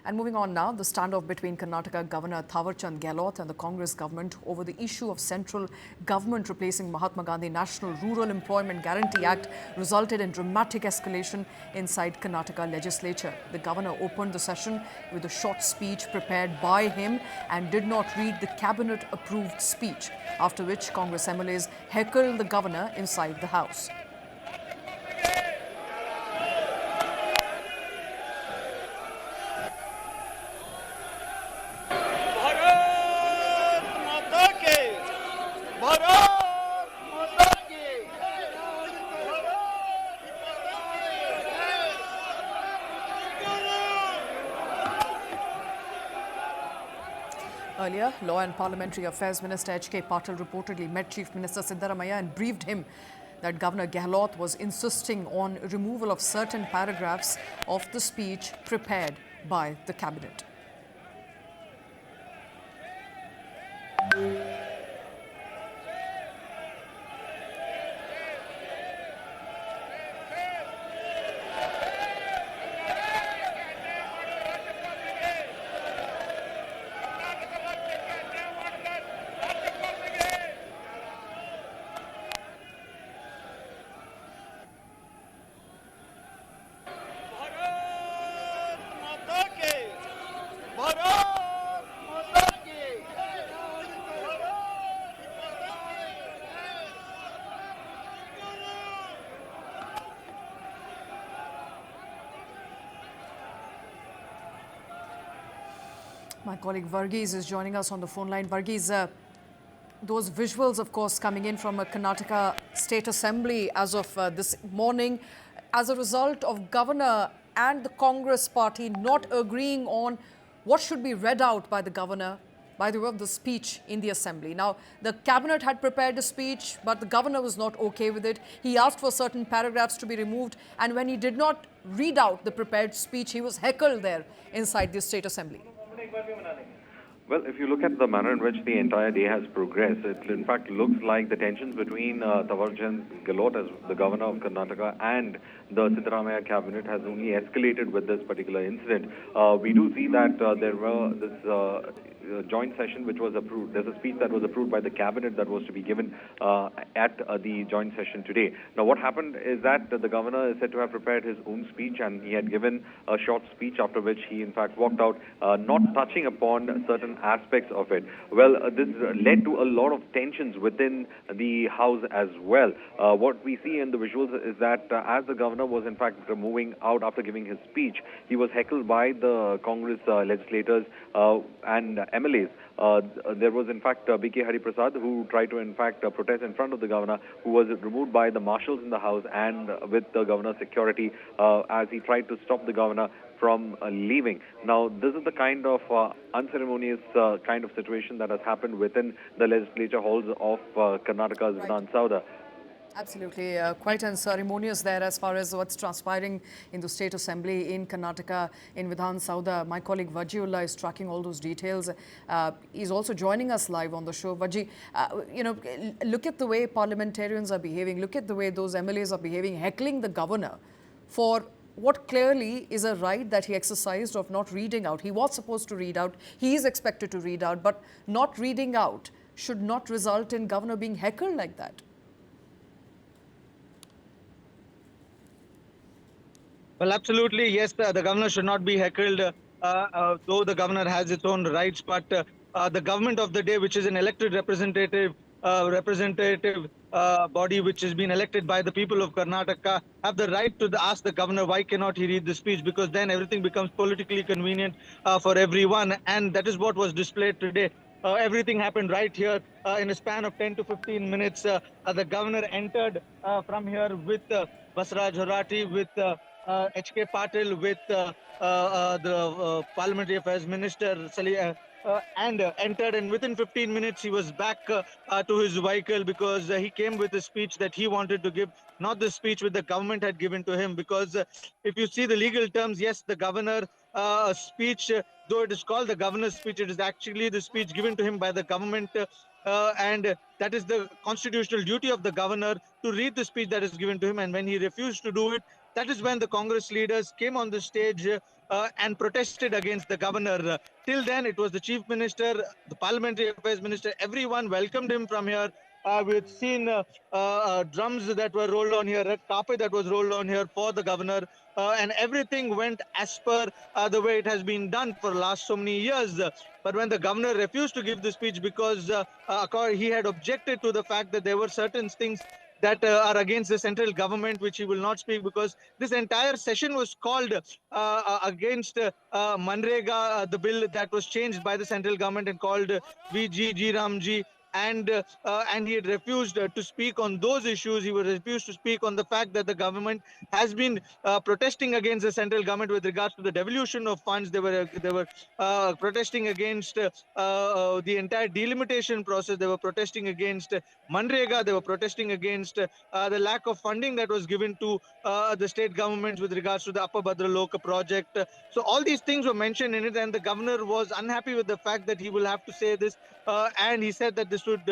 And moving on now, the standoff between Karnataka Governor Thaawarchand Gehlot and the Congress government over the issue of central government replacing Mahatma Gandhi National Rural Employment Guarantee Act resulted in dramatic escalation inside Karnataka Legislature. The governor opened the session with a short speech prepared by him and did not read the cabinet-approved speech, after which Congress MLAs heckled the governor inside the house. Earlier, Law and Parliamentary Affairs Minister HK Patil reportedly met Chief Minister Siddaramaiah and briefed him that Governor Gehlot was insisting on removal of certain paragraphs of the speech prepared by the cabinet. My colleague Varghese is joining us on the phone line. Varghese, those visuals, of course, coming in from a Karnataka State Assembly as of this morning, as a result of Governor and the Congress party not agreeing on what should be read out by the Governor by the way of the speech in the Assembly. Now, the Cabinet had prepared a speech, but the Governor was not okay with it. He asked for certain paragraphs to be removed, and when he did not read out the prepared speech, he was heckled there inside the State Assembly. Well, if you look at the manner in which the entire day has progressed, it in fact looks like the tensions between Thaawarchand Gehlot as the governor of Karnataka and the Siddaramaiah cabinet has only escalated with this particular incident. We do see that there were this joint session which was approved. There's a speech that was approved by the cabinet that was to be given at the joint session today. Now, what happened is that the governor is said to have prepared his own speech, and he had given a short speech, after which he in fact walked out, not touching upon certain aspects of it. Well, this led to a lot of tensions within the house as well. What we see in the visuals is that as the governor was in fact moving out after giving his speech, he was heckled by the Congress legislators and MLAs. There was in fact B.K. Hari Prasad, who tried to in fact protest in front of the governor, who was removed by the marshals in the house and with the governor's security as he tried to stop the governor from leaving. Now, this is the kind of unceremonious kind of situation that has happened within the legislature halls of Karnataka's Vidhan Sabha. Absolutely. Quite unceremonious there as far as what's transpiring in the State Assembly in Karnataka, in Vidhan Sabha. My colleague Vajiullah is tracking all those details. He's also joining us live on the show. Vaji, look at the way parliamentarians are behaving. Look at the way those MLAs are behaving, heckling the governor for what clearly is a right that he exercised of not reading out. He was supposed to read out. He is expected to read out, but not reading out should not result in governor being heckled like that. Well, absolutely, yes, the governor should not be heckled, though the governor has its own rights, but the government of the day, which is an elected representative body which has been elected by the people of Karnataka, have the right to ask the governor why cannot he read the speech, because then everything becomes politically convenient for everyone, and that is what was displayed today. Everything happened right here in a span of 10 to 15 minutes. The governor entered from here with Basraj Horati, with HK Patil, with the Parliamentary Affairs Minister and entered, and within 15 minutes he was back to his vehicle, because he came with a speech that he wanted to give, not the speech which the government had given to him. Because if you see the legal terms, yes, the governor speech, though it is called the governor's speech, it is actually the speech given to him by the government, and that is the constitutional duty of the governor to read the speech that is given to him. And when he refused to do it, that is when the Congress leaders came on the stage and protested against the governor. Till then, it was the chief minister, the parliamentary affairs minister, everyone welcomed him from here. We had seen drums that were rolled on here, red carpet that was rolled on here for the governor, and everything went as per the way it has been done for the last so many years. But when the governor refused to give the speech because he had objected to the fact that there were certain things that are against the central government, which he will not speak, because this entire session was called against MNREGA, the bill that was changed by the central government and called VGG Ramji. And he had refused to speak on those issues. He was refused to speak on the fact that the government has been protesting against the central government with regards to the devolution of funds. They were protesting against the entire delimitation process. They were protesting against MNREGA. They were protesting against the lack of funding that was given to the state governments with regards to the Upper Bhadraloka project. So all these things were mentioned in it, and the governor was unhappy with the fact that he will have to say this, and he said that this would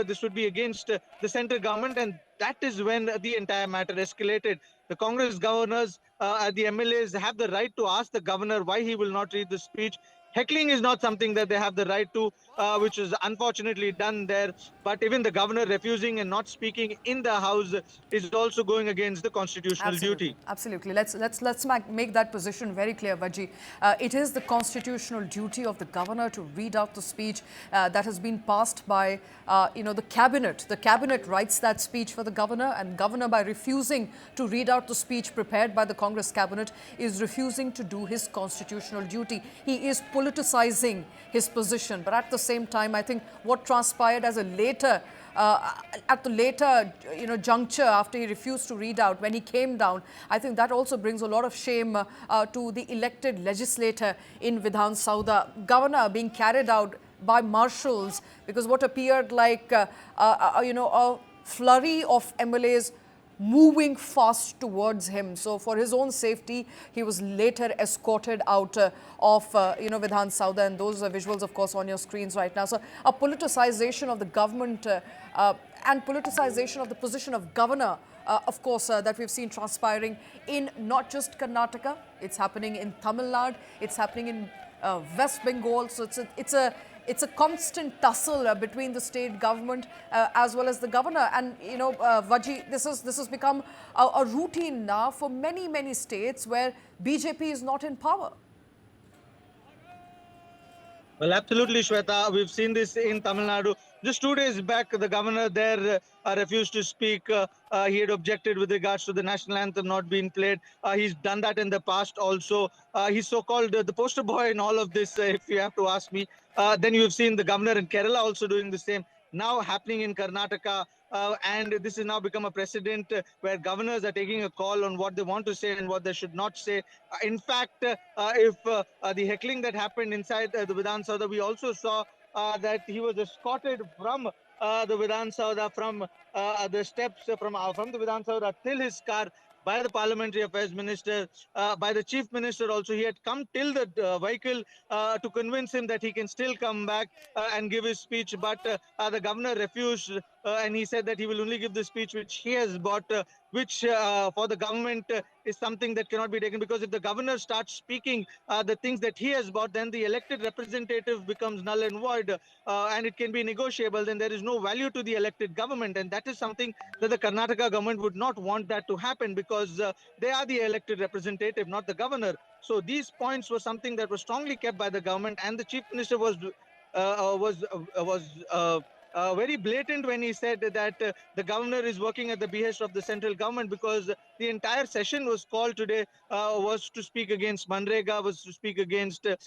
this would be against the central government, and that is when the entire matter escalated. The Congress governors, the MLAs have the right to ask the governor why he will not read the speech. Heckling is not something that they have the right to, which is unfortunately done there. But even the governor refusing and not speaking in the house is also going against the constitutional duty. Absolutely. Let's make that position very clear, Vaji. It is the constitutional duty of the governor to read out the speech that has been passed by, the cabinet. The cabinet writes that speech for the governor, and governor, by refusing to read out the speech prepared by the Congress cabinet, is refusing to do his constitutional duty. He is politicizing his position, but at the same time, I think what transpired as a later juncture, after he refused to read out, when he came down, I think that also brings a lot of shame to the elected legislator in Vidhan Saudha. Governor being carried out by marshals, because what appeared like a flurry of MLAs moving fast towards him. So for his own safety, he was later escorted out of Vidhan Saudha, and those are visuals, of course, on your screens right now. So a politicization of the government and politicization of the position of governor, of course, that we've seen transpiring in not just Karnataka. It's happening in Tamil Nadu. It's happening in West Bengal. So it's a constant tussle between the state government as well as the governor. And, Vaji, this has become a routine now for many states where BJP is not in power. Well, absolutely, Shweta. We've seen this in Tamil Nadu. Just 2 days back, the governor there refused to speak. He had objected with regards to the national anthem not being played. He's done that in the past also. He's so-called the poster boy in all of this, if you have to ask me. Then you've seen the governor in Kerala also doing the same. Now happening in Karnataka. And this has now become a precedent where governors are taking a call on what they want to say and what they should not say. In fact, if the heckling that happened inside the Vidhan Saudha, we also saw that he was escorted from the Vidhan Saudha, from the steps from the Vidhan Saudha till his car by the Parliamentary Affairs Minister, by the Chief Minister also. He had come till the vehicle to convince him that he can still come back and give his speech, but the governor refused, and he said that he will only give the speech which he has bought, which for the government is something that cannot be taken, because if the governor starts speaking the things that he has bought, then the elected representative becomes null and void, and it can be negotiable. Then there is no value to the elected government, and that is something that the Karnataka government would not want that to happen, because they are the elected representative, not the governor. So these points were something that was strongly kept by the government, and the chief minister was very blatant when he said that the governor is working at the behest of the central government, because the entire session was called today was to speak against MNREGA, was to speak against the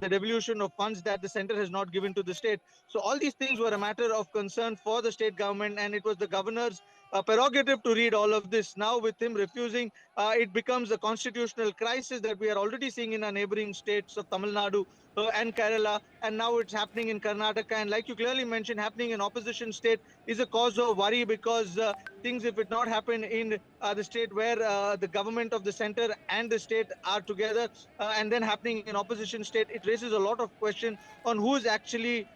devolution of funds that the center has not given to the state. So all these things were a matter of concern for the state government, and it was the governor's prerogative to read all of this. Now with him refusing, it becomes a constitutional crisis that we are already seeing in our neighboring states of Tamil Nadu and Kerala, and now it's happening in Karnataka. And like you clearly mentioned, happening in opposition state is a cause of worry, because things, if it not happen in the state where the government of the center and the state are together, and then happening in opposition state, it raises a lot of question on who's actually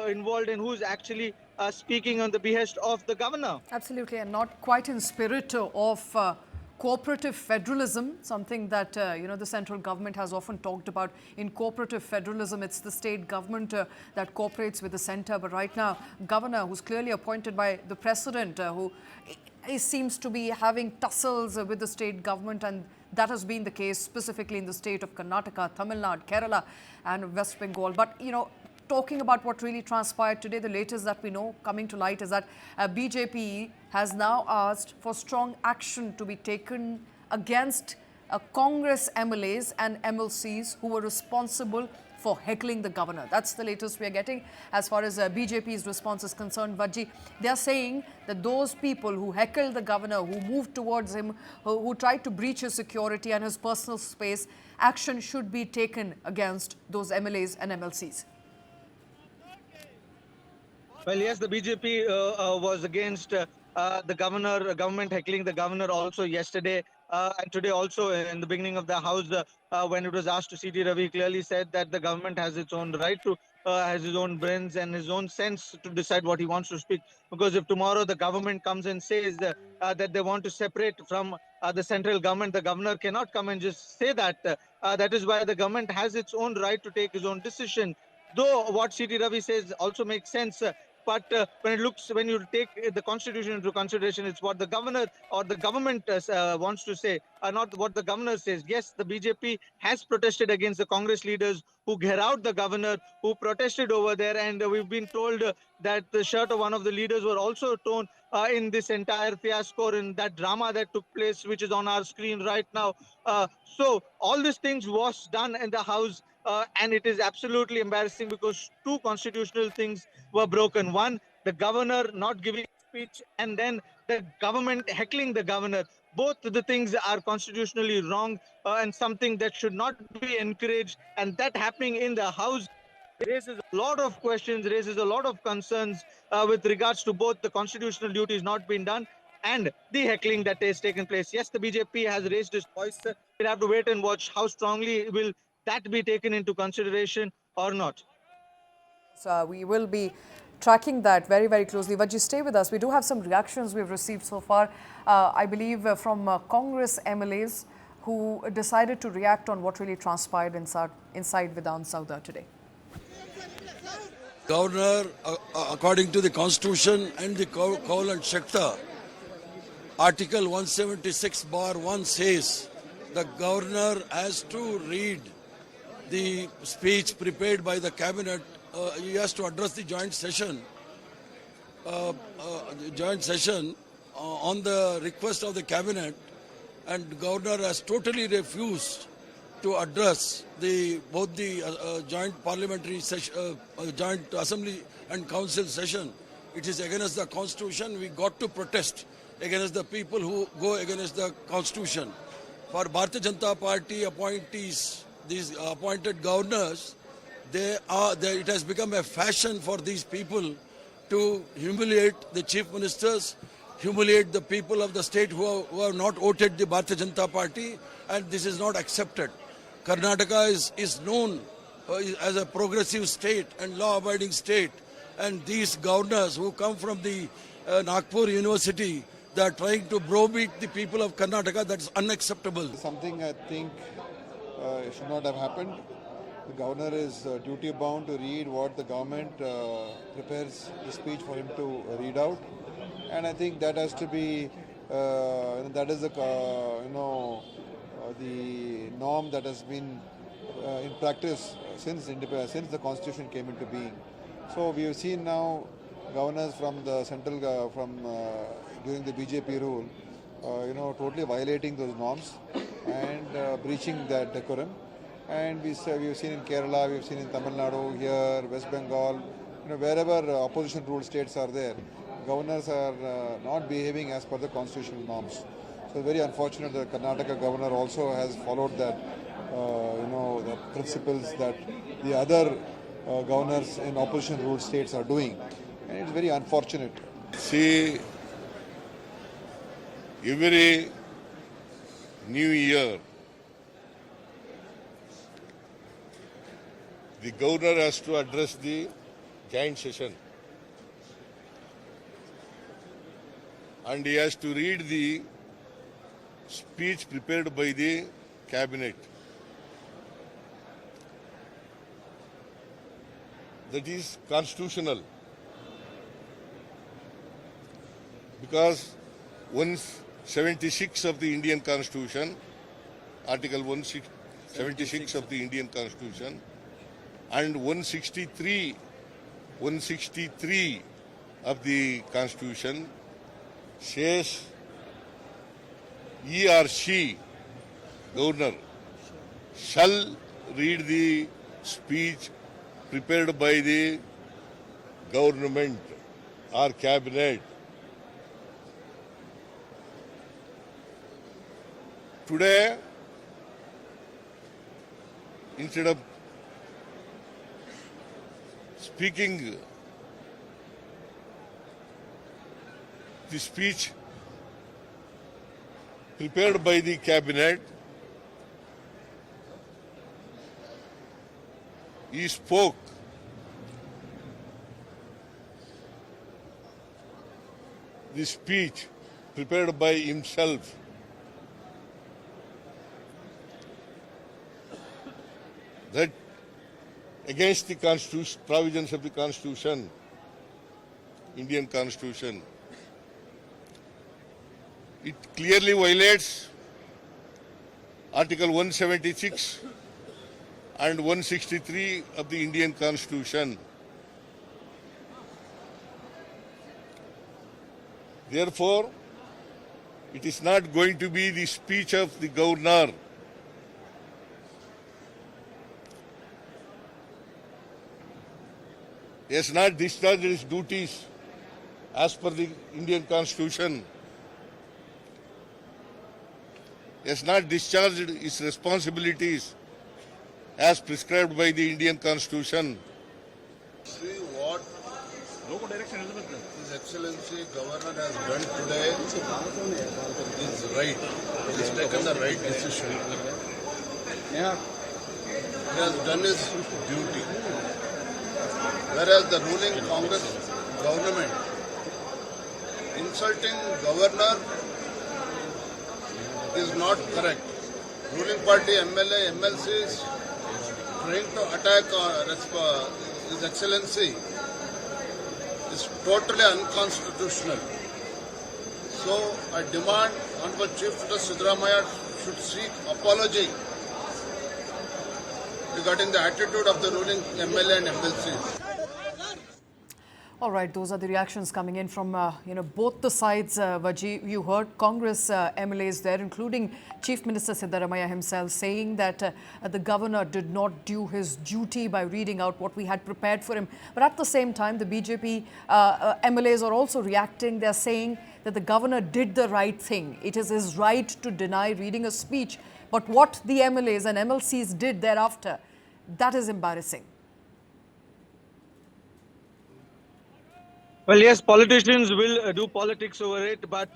involved and who's actually speaking on the behest of the governor. Absolutely, and not quite in spirit of cooperative federalism, something that the central government has often talked about. In cooperative federalism, it's the state government that cooperates with the centre. But right now, governor, who's clearly appointed by the president, who seems to be having tussles with the state government, and that has been the case specifically in the state of Karnataka, Tamil Nadu, Kerala and West Bengal. But, talking about what really transpired today, the latest that we know coming to light is that BJP has now asked for strong action to be taken against Congress MLAs and MLCs who were responsible for heckling the governor. That's the latest we are getting as far as BJP's response is concerned. Vajji, they are saying that those people who heckled the governor, who moved towards him, who tried to breach his security and his personal space, action should be taken against those MLAs and MLCs. Well, yes, the BJP was against the government heckling the governor also yesterday and today also. In the beginning of the House, when it was asked to C.T. Ravi, clearly said that the government has its own right to, has his own brains and his own sense to decide what he wants to speak. Because if tomorrow the government comes and says that they want to separate from the central government, the governor cannot come and just say that. That is why the government has its own right to take his own decision. Though what C.T. Ravi says also makes sense. But when you take the constitution into consideration, it's what the governor or the government wants to say, not what the governor says. Yes, the BJP has protested against the Congress leaders who out the governor, who protested over there. And we've been told that the shirt of one of the leaders were also torn in this entire fiasco, in that drama that took place, which is on our screen right now. So all these things was done in the House. And it is absolutely embarrassing because two constitutional things were broken. One, the governor not giving speech, and then the government heckling the governor. Both the things are constitutionally wrong and something that should not be encouraged. And that happening in the House raises a lot of questions, raises a lot of concerns with regards to both the constitutional duties not being done and the heckling that has taken place. Yes, the BJP has raised its voice. We'll have to wait and watch how strongly will that be taken into consideration or not. So we will be tracking that very, very closely. Vajji, stay with us. We do have some reactions we've received so far, I believe from Congress MLAs who decided to react on what really transpired inside Vidhan Sauda today. Governor, according to the Constitution and the Call and Shakta, Article 176(1) says the governor has to read the speech prepared by the cabinet. He has to address the joint session. On the request of the cabinet, and the governor has totally refused to address both the joint parliamentary session, joint assembly and council session. It is against the constitution. We got to protest against the people who go against the constitution. For Bharatiya Janata Party appointees, these appointed governors, it has become a fashion for these people to humiliate the chief ministers, humiliate the people of the state who have not voted the Bharatiya Janata Party, and this is not accepted. Karnataka is known as a progressive state and law-abiding state, and these governors who come from the Nagpur University, they are trying to browbeat the people of Karnataka. That's unacceptable. Something I think should not have happened. The governor is duty bound to read what the government prepares the speech for him to read out, and I think that has to be that is the the norm that has been in practice since the constitution came into being. So we have seen now governors from the central during the BJP rule, totally violating those norms and breaching that decorum. And we've seen in Kerala, we've seen in Tamil Nadu, here, West Bengal, wherever opposition ruled states are there, governors are not behaving as per the constitutional norms. So very unfortunate that Karnataka governor also has followed that, the principles that the other governors in opposition ruled states are doing. And it's very unfortunate. See, every new year, the governor has to address the joint session. And he has to read the speech prepared by the cabinet. That is constitutional. Because 176 of the Indian Constitution, Article 176 of the Indian Constitution, and 163 of the Constitution says he or she, Governor, shall read the speech prepared by the government or cabinet. Today, instead of speaking the speech prepared by the cabinet, he spoke the speech prepared by himself. That against the Constitution, provisions of the Constitution, Indian Constitution. It clearly violates Article 176 and 163 of the Indian Constitution. Therefore, it is not going to be the speech of the governor. He has not discharged his duties as per the Indian Constitution. He has not discharged his responsibilities as prescribed by the Indian Constitution. See what His Excellency Governor has done today is right. He has taken the right decision. He has done his duty. Whereas the ruling Congress government insulting governor is not correct. Ruling party MLA, MLCs trying to attack His Excellency is totally unconstitutional. So I demand Honorable Chief Justice Siddaramaiah should seek apology regarding the attitude of the ruling MLA and MLCs. All right, those are the reactions coming in from both the sides. Vaji, you heard Congress MLAs there, including Chief Minister Siddaramaiah himself, saying that the governor did not do his duty by reading out what we had prepared for him. But at the same time, the BJP MLAs are also reacting. They're saying that the governor did the right thing. It is his right to deny reading a speech. But what the MLAs and MLCs did thereafter, that is embarrassing. Well, yes, politicians will do politics over it, but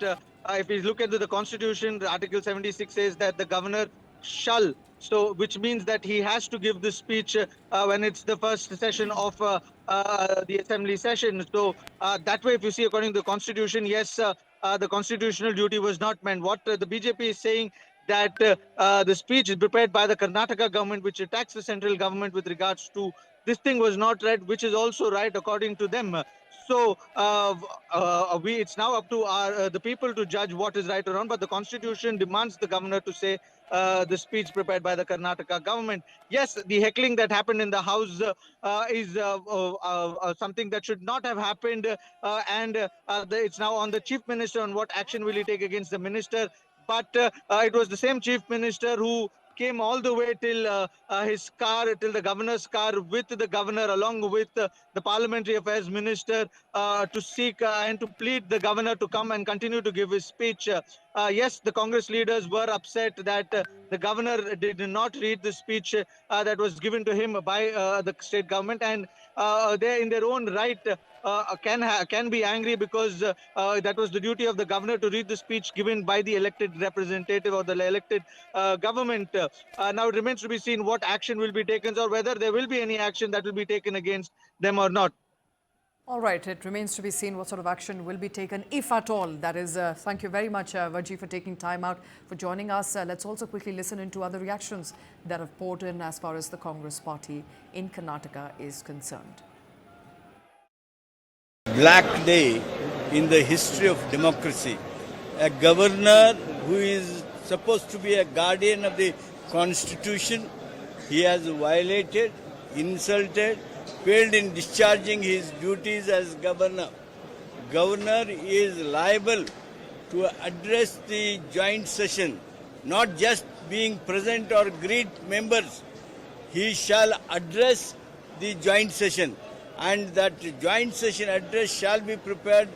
if you look into the Constitution, the Article 76 says that the governor shall, so which means that he has to give this speech when it's the first session of the assembly session. So that way, if you see according to the Constitution, yes, the constitutional duty was not met. What the BJP is saying that the speech is prepared by the Karnataka government, which attacks the central government with regards to this thing was not read, which is also right according to them. So it's now up to the people to judge what is right or wrong. But the Constitution demands the governor to say the speech prepared by the Karnataka government. Yes, the heckling that happened in the House is something that should not have happened, and it's now on the Chief Minister on what action will he take against the minister. But it was the same Chief Minister who came all the way till his car, till the governor's car with the governor along with the Parliamentary Affairs Minister to seek and to plead the governor to come and continue to give his speech. Yes, the Congress leaders were upset that the governor did not read the speech that was given to him by the state government, and they in their own right can be angry because that was the duty of the governor to read the speech given by the elected representative or the elected government. Now it remains to be seen what action will be taken or whether there will be any action that will be taken against them or not. All right, it remains to be seen what sort of action will be taken, if at all. That is, thank you very much, Vaji, for taking time out for joining us. Let's also quickly listen into other reactions that have poured in as far as the Congress party in Karnataka is concerned. Black day in the history of democracy. A governor who is supposed to be a guardian of the constitution, he has violated, insulted, failed in discharging his duties as governor. Governor is liable to address the joint session, not just being present or greet members. He shall address the joint session, and that joint session address shall be prepared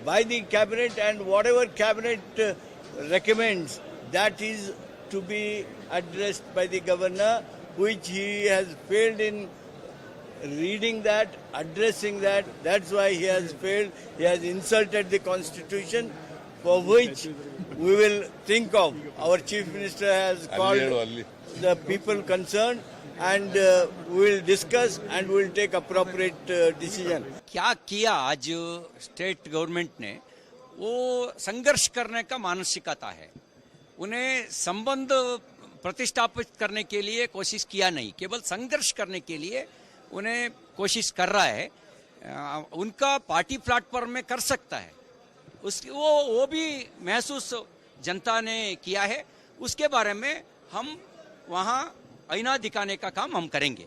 by the cabinet, and whatever cabinet recommends, that is to be addressed by the governor, which he has failed in reading that, addressing that. That's why he has failed. He has insulted the constitution, for which we will think of. Our chief minister has called the people concerned, and we will discuss and we will take appropriate decision. क्या किया आज state government ने, वो संघर्ष करने का मानसिकता है. उन्हें संबंध प्रतिष्ठापित करने के लिए कोशिश किया नहीं, केवल संघर्ष करने के लिए उन्हें कोशिश कर रहा है. उनका पार्टी प्लेटफॉर्म में कर सकता है, वो भी महसूस जनता ने किया है. उसके बारे में हम वहाँ आईना दिखाने का काम हम करेंगे.